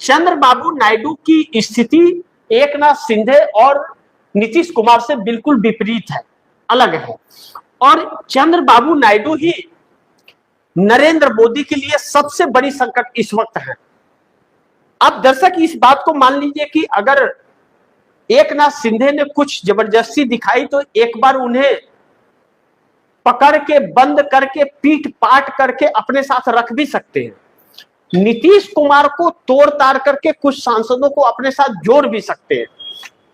चंद्रबाबू नायडू की स्थिति एकनाथ शिंदे और नीतीश कुमार से बिल्कुल विपरीत है, अलग है। और चंद्रबाबू नायडू ही नरेंद्र मोदी के लिए सबसे बड़ी संकट इस वक्त है। अब दर्शक इस बात को मान लीजिए कि अगर एकनाथ शिंदे ने कुछ जबरदस्ती दिखाई तो एक बार उन्हें पकड़ के बंद करके पीट पाट करके अपने साथ रख भी सकते हैं। नीतीश कुमार को तोड़ ताड़ करके कुछ सांसदों को अपने साथ जोड़ भी सकते हैं,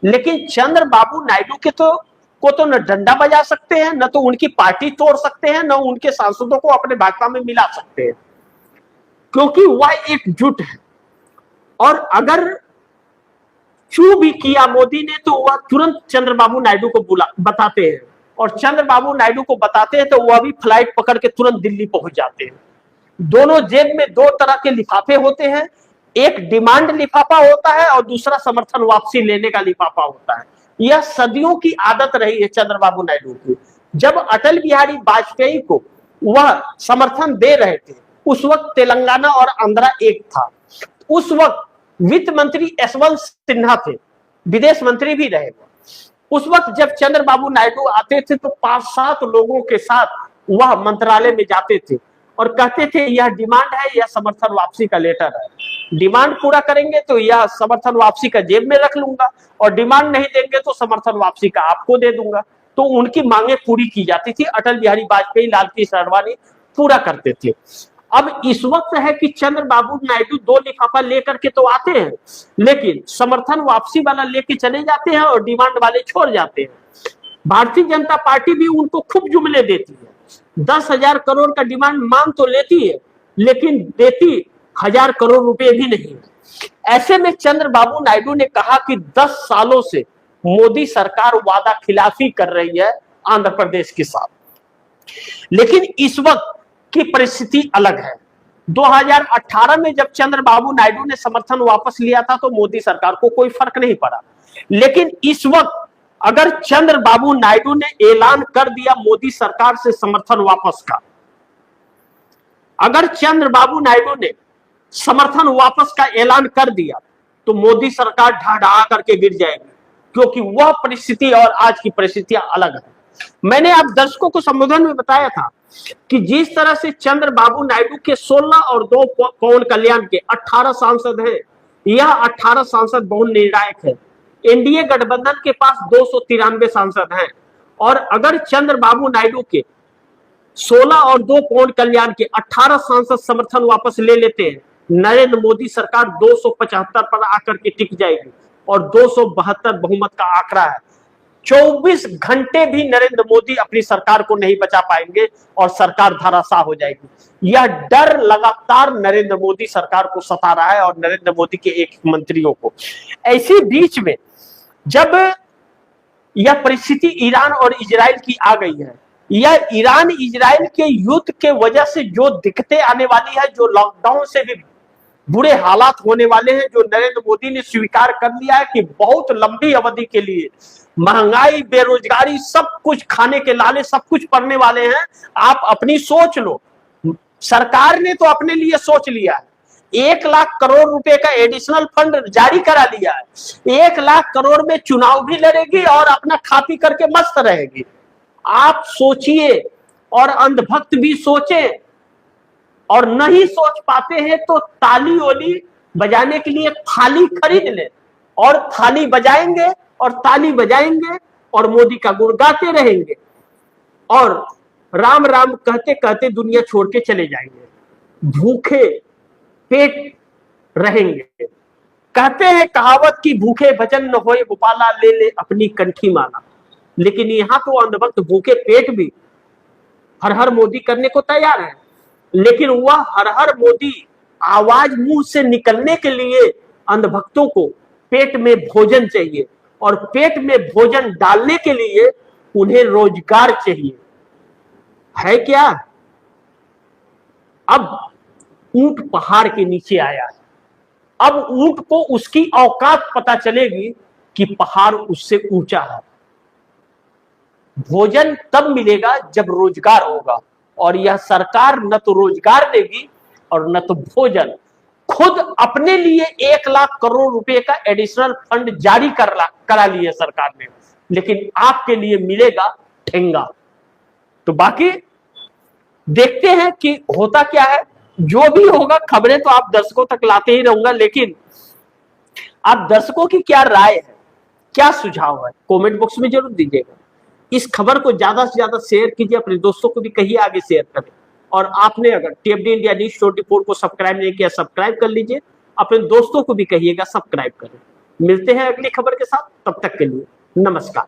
लेकिन चंद्रबाबू नायडू के तो न डंडा बजा सकते हैं, न तो उनकी पार्टी तोड़ सकते हैं, न उनके सांसदों को अपने भाजपा में मिला सकते हैं, क्योंकि वह एकजुट है। और अगर चू भी किया मोदी ने तो वह तुरंत चंद्रबाबू नायडू को बताते हैं, और चंद्रबाबू नायडू को बताते हैं तो वह भी फ्लाइट पकड़ के तुरंत दिल्ली पहुंच जाते हैं। दोनों जेब में दो तरह के लिफाफे होते हैं, एक डिमांड लिफाफा होता है और दूसरा समर्थन वापसी लेने का लिफाफा होता है। यह सदियों की आदत रही है चंद्रबाबू नायडू की। जब अटल बिहारी वाजपेयी को वह समर्थन दे रहे थे उस वक्त तेलंगाना और आंध्रा एक था। उस वक्त वित्त मंत्री यशवंत सिन्हा थे, विदेश मंत्री भी रहे। उस वक्त जब चंद्रबाबू नायडू आते थे तो 5-7 लोगों के साथ वह मंत्रालय में जाते थे और कहते थे यह डिमांड है, यह समर्थन वापसी का लेटर है, डिमांड पूरा करेंगे तो यह समर्थन वापसी का जेब में रख लूंगा, और डिमांड नहीं देंगे तो समर्थन वापसी का आपको दे दूंगा। तो उनकी मांगे पूरी की जाती थी। अटल बिहारी वाजपेयी, लाल कृष्ण आडवाणी पूरा करते थे। अब इस वक्त है कि चंद्रबाबू नायडू 2 लिफाफा लेकर के तो आते हैं, लेकिन समर्थन वापसी वाला लेके चले जाते हैं और डिमांड वाले छोड़ जाते हैं। भारतीय जनता पार्टी भी उनको खूब जुमले देती है। 10,000 करोड़ का डिमांड मांग तो लेती है, लेकिन देती 1,000 करोड़ रुपए भी नहीं। ऐसे में चंद्रबाबू नायडू ने कहा कि 10 सालों से मोदी सरकार वादा खिलाफी कर रही है आंध्र प्रदेश के साथ, लेकिन इस वक्त की परिस्थिति अलग है। 2018 में जब चंद्रबाबू नायडू ने समर्थन वापस लिया था तो मोदी सरकार को कोई फर्क नहीं पड़ा, लेकिन इस वक्त अगर चंद्रबाबू नायडू ने ऐलान कर दिया मोदी सरकार से समर्थन वापस का, अगर चंद्रबाबू नायडू ने समर्थन वापस का ऐलान कर दिया तो मोदी सरकार ढह करके गिर जाएगी, क्योंकि वह परिस्थिति और आज की परिस्थितियां अलग है। मैंने आप दर्शकों को संबोधन में बताया था कि जिस तरह से चंद्रबाबू नायडू के 16 और 2 पवन कल्याण के 18 सांसद हैं, यह 18 सांसद बहुत निर्णायक है। एनडीए गठबंधन के पास 293 सांसद हैं, और अगर चंद्रबाबू नायडू के 16 और 2 पवन कल्याण के 18 सांसद समर्थन वापस ले लेते हैं, नरेंद्र मोदी सरकार 275 पर आकर के टिक जाएगी और 272 बहुमत का आंकड़ा है। 24 घंटे भी नरेंद्र मोदी अपनी सरकार को नहीं बचा पाएंगे और सरकार धराशाह हो जाएगी। यह डर लगातार नरेंद्र मोदी सरकार को सता रहा है और नरेंद्र मोदी के एक मंत्रियों को। ऐसे बीच में जब यह परिस्थिति ईरान और इजराइल की आ गई है, यह ईरान इजराइल के युद्ध के वजह से जो दिक्कतें आने वाली है, जो लॉकडाउन से भी बुरे हालात होने वाले हैं, जो नरेंद्र मोदी ने स्वीकार कर लिया है कि बहुत लंबी अवधि के लिए महंगाई, बेरोजगारी, सब कुछ खाने के लाले सब कुछ पड़ने वाले हैं। आप अपनी सोच लो, सरकार ने तो अपने लिए सोच लिया है, 1 लाख करोड़ रुपए का एडिशनल फंड जारी करा लिया है। 1 लाख करोड़ में चुनाव भी लड़ेगी और अपना खा पी करके मस्त रहेगी। आप सोचिए और अंधभक्त भी सोचे, और नहीं सोच पाते हैं तो ताली ओली बजाने के लिए थाली खरीद ले, और थाली बजाएंगे और ताली बजाएंगे और मोदी का गुण गाते रहेंगे और राम राम कहते कहते दुनिया छोड़ के चले जाएंगे, भूखे पेट रहेंगे। कहते हैं कहावत की भूखे भजन न होए गोपाला, ले ले अपनी कंठी माला। लेकिन यहां तो अंधभक्त भूखे पेट भी हर हर मोदी करने को तैयार है, लेकिन वह हर हर मोदी आवाज मुंह से निकलने के लिए अंधभक्तों को पेट में भोजन चाहिए, और पेट में भोजन डालने के लिए उन्हें रोजगार चाहिए, है क्या? अब ऊंट पहाड़ के नीचे आया है। अब ऊंट को उसकी औकात पता चलेगी कि पहाड़ उससे ऊंचा है। भोजन तब मिलेगा जब रोजगार होगा, और यह सरकार न तो रोजगार देगी और न तो भोजन। खुद अपने लिए 1 लाख करोड़ रुपए का एडिशनल फंड जारी करा लिया सरकार ने, लेकिन आपके लिए मिलेगा ठेंगा। तो बाकी देखते हैं कि होता क्या है। जो भी होगा खबरें तो आप दर्शकों तक लाते ही रहूंगा, लेकिन आप दर्शकों की क्या राय है, क्या सुझाव है, कमेंट बॉक्स में जरूर दीजिएगा। इस खबर को ज्यादा से ज्यादा शेयर कीजिए, अपने दोस्तों को भी कहिए आगे शेयर करें। और आपने अगर टीएफडी इंडिया न्यूज 24 को सब्सक्राइब नहीं किया, सब्सक्राइब कर लीजिए, अपने दोस्तों को भी कहिएगा सब्सक्राइब करें। मिलते हैं अगली खबर के साथ, तब तक के लिए नमस्कार।